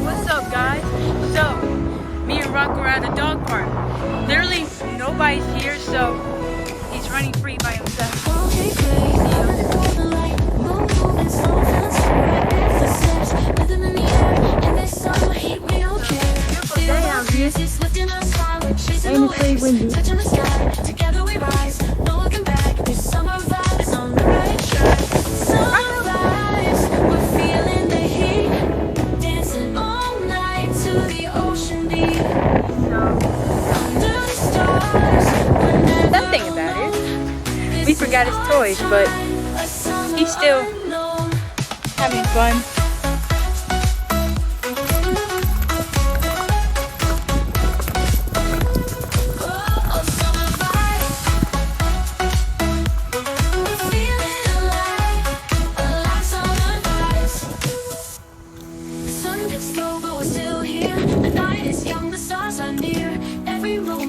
What's up, guys? So, me and Rocco are at a dog park. Literally, nobody's here, so he's running free by himself. Beautiful day out here. And it's pretty windy. Together we rise, no looking back. This summer vibe is on the right track. Summer vibes, we're feeling the heat. Dancing all night to the ocean beat. Under the stars, that thing about it, we forgot his toys, but he's still having fun.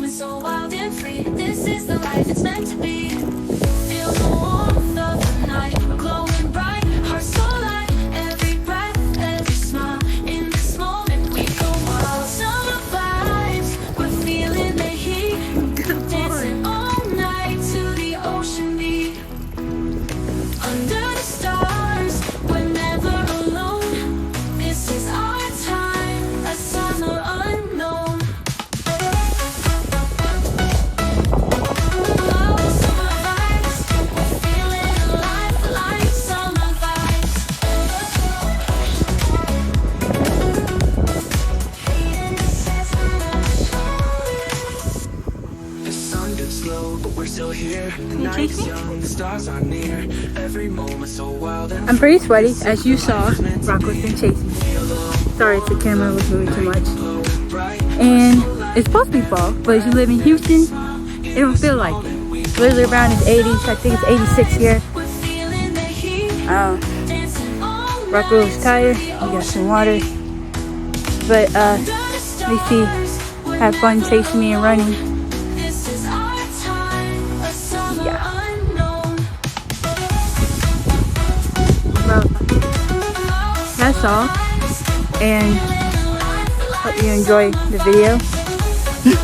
So wild and free, this is the life it's meant to be. Feel the warmth of the night, we're glowing bright, hearts so light. Every breath, every smile, in this moment we go wild. Summer vibes, we're feeling the heat. Dancing all night to the ocean beat. Under the stars, we're never alone. This is our time, a summer unknown. Still here. The night's young, the stars are near. Every moment so wild and I'm pretty sweaty, as you saw. Rocco's been chasing me. Sorry if the camera was moving too much. And it's supposed to be fall, but if you live in Houston, it don't feel like it. Literally around is 80s. I think it's 86 here. Rocco's tired. He got some water. But at least he had fun chasing me and running. That's all, and hope you enjoy the video.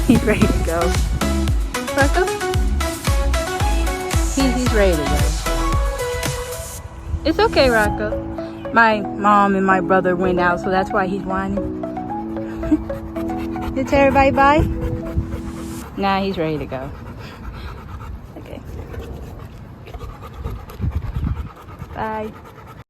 He's ready to go. Rocco? He's ready to go. It's okay, Rocco. My mom and my brother went out, so that's why he's whining. Did everybody bye? Nah, he's ready to go. Okay. Bye.